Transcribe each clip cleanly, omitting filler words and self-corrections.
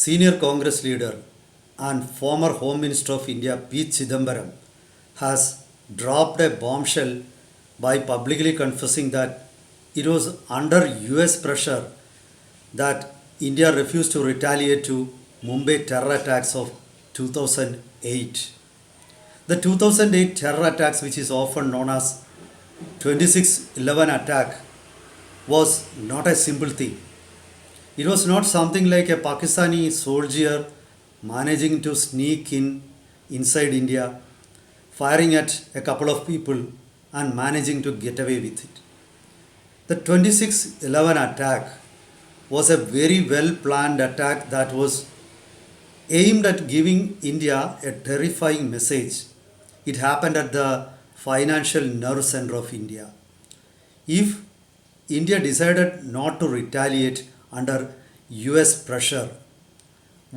Senior Congress leader and former Home Minister of India P. Chidambaram has dropped a bombshell by publicly confessing that it was under US pressure that India refused to retaliate to Mumbai terror attacks of 2008. The 2008 terror attacks, which is often known as 26/11 attack, was not a simple thing. It was not something like a Pakistani soldier managing to sneak in inside India, firing at a couple of people and managing to get away with it. The 26/11 attack was a very well planned attack that was aimed at giving India a terrifying message. It happened at the financial nerve center of India. If India decided not to retaliate under US pressure,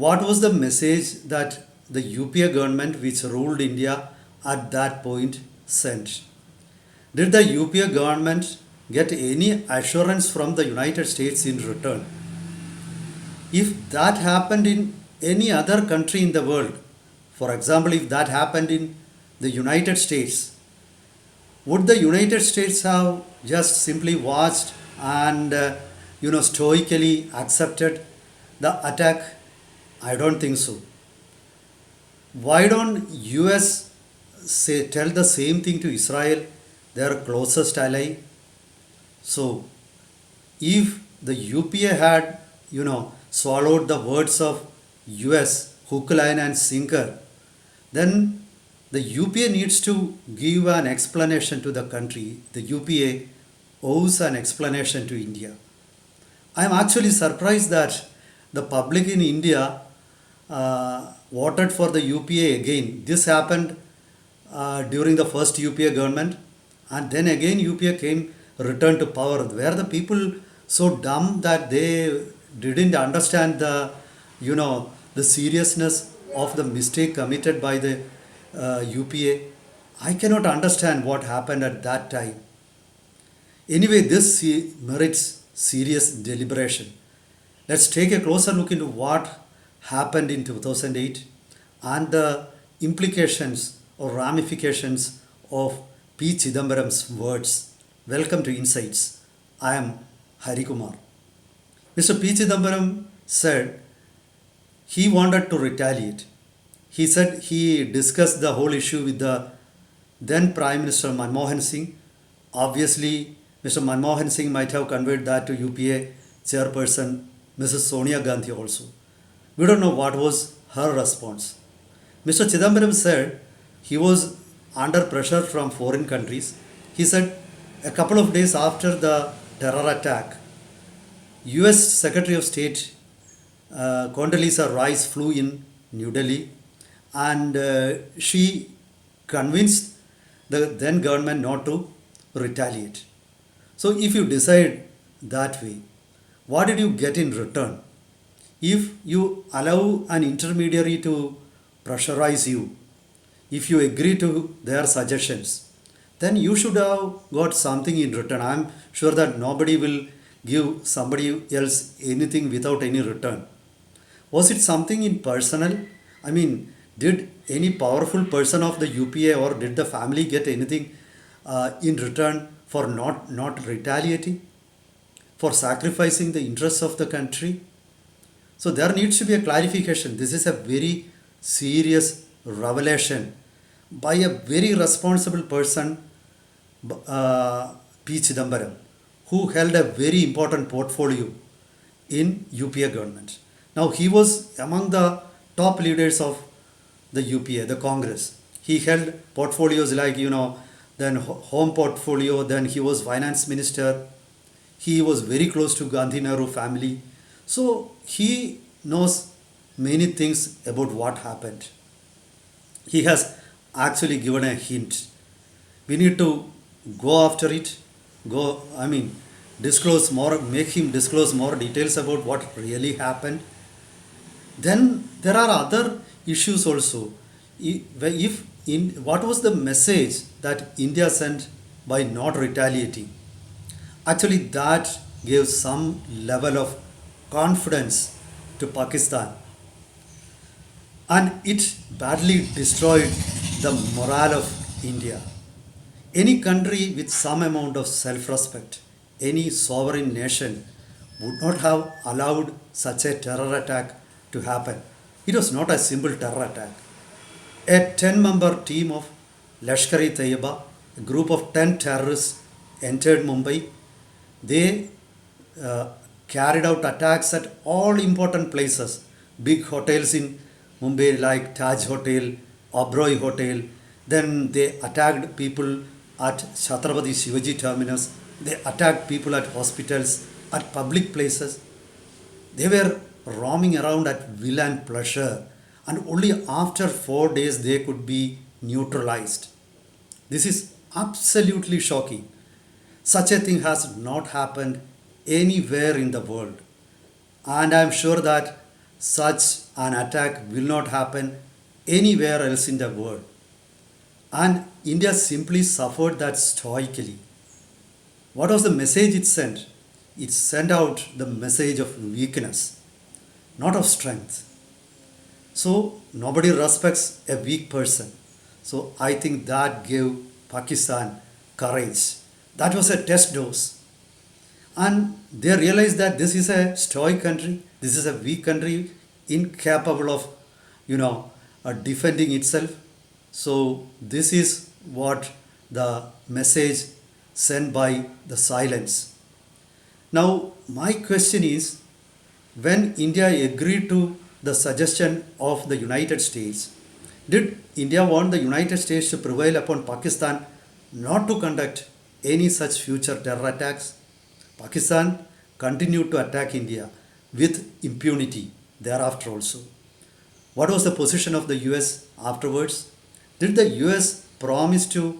what was the message that the UPA government, which ruled India at that point, sent? Did the UPA government get any assurance from the United States in return? If that happened in any other country in the world, for example, if that happened in the United States, would the United States have just simply watched and stoically accepted the attack? I don't think so. Why don't US tell the same thing to Israel, their closest ally? So if the UPA had swallowed the words of US hook, line and sinker, then the UPA needs to give an explanation to the country. The UPA owes an explanation to India. I am actually surprised that the public in India voted for the UPA again. This happened during the first UPA government, and then again UPA returned to power. Were the people so dumb that they didn't understand the seriousness of the mistake committed by the UPA? I cannot understand what happened at that time. Anyway, this merits serious deliberation. Let's take a closer look into what happened in 2008 and the implications or ramifications of P. Chidambaram's words. Welcome to Insights. I am Hari Kumar. Mr. P. Chidambaram said he wanted to retaliate. He said he discussed the whole issue with the then Prime Minister Manmohan Singh. Obviously, Mr. Manmohan Singh might have conveyed that to UPA chairperson Mrs. Sonia Gandhi also. We don't know what was her response. Mr. Chidambaram said he was under pressure from foreign countries. He said a couple of days after the terror attack, US Secretary of State Condoleezza Rice flew in New Delhi, and she convinced the then government not to retaliate. So if you decide that way, what did you get in return? If you allow an intermediary to pressurize you, if you agree to their suggestions, then you should have got something in return. I am sure that nobody will give somebody else anything without any return. Was it something in personal? I mean, did any powerful person of the UPA or did the family get anything in return for not retaliating, for sacrificing the interests of the country? So there needs to be a clarification. This is a very serious revelation by a very responsible person, P. Chidambaram, who held a very important portfolio in UPA government. Now he was among the top leaders of the UPA, the Congress. He held portfolios like, then home portfolio, then he was finance minister. He was very close to Gandhi Nehru family. So he knows many things about what happened. He has actually given a hint. We need to go after it, disclose more, make him disclose more details about what really happened. Then there are other issues also. What was the message that India sent by not retaliating? Actually, that gave some level of confidence to Pakistan and it badly destroyed the morale of India. Any country with some amount of self respect, any sovereign nation, would not have allowed such a terror attack to happen. It was not a simple terror attack. A 10-member team of Lashkar-e Taiba, a group of 10 terrorists, entered Mumbai. They uh, carried out attacks at all important places, big hotels in Mumbai like Taj Hotel, Oberoi Hotel. Then they attacked people at Chhatrapati Shivaji terminus. They attacked people at hospitals, at public places. They were roaming around at will and pleasure, and only after 4 days they could be neutralized. This is absolutely shocking. Such a thing has not happened anywhere in the world, and I am sure that such an attack will not happen anywhere else in the world. And India simply suffered that stoically. What was the message it sent? It sent out the message of weakness, not of strength. So nobody respects a weak person. So I think that gave Pakistan courage. That was a test dose. And they realized that this is a stoic country, this is a weak country, incapable of, defending itself. So this is what the message sent by the silence. Now, my question is, when India agreed to the suggestion of the United States, did India want the United States to prevail upon Pakistan not to conduct any such future terror attacks? Pakistan continued to attack India with impunity thereafter also. What was the position of the US afterwards? Did the US promise to,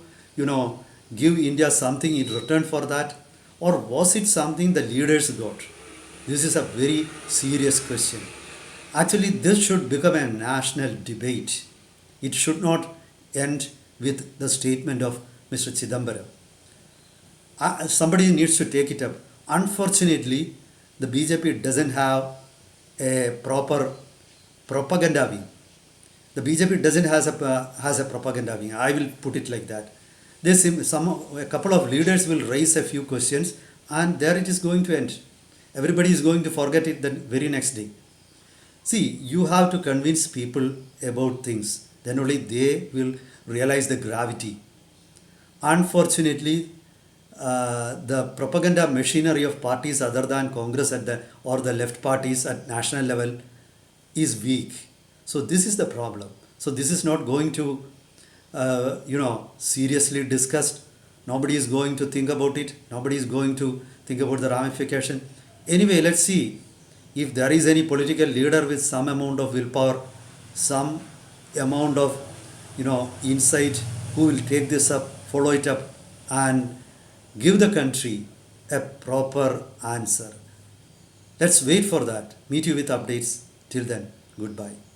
give India something in return for that? Or was it something the leaders got? This is a very serious question. Actually, this should become a national debate. It should not end with the statement of Mr. Chidambaram. Somebody needs to take it up. Unfortunately, the BJP doesn't have a proper propaganda wing. The BJP doesn't has a propaganda wing. I will put it like that. A couple of leaders will raise a few questions, and there it is going to end. Everybody is going to forget it the very next day. See, you have to convince people about things. Then only they will realize the gravity. Unfortunately, the propaganda machinery of parties other than Congress or the left parties at national level is weak. So this is the problem. So this is not going to, seriously discussed. Nobody is going to think about it. Nobody is going to think about the ramification. Anyway, let's see if there is any political leader with some amount of willpower, some amount of, insight, who will take this up, follow it up, and give the country a proper answer. Let's wait for that. Meet you with updates. Till then, goodbye.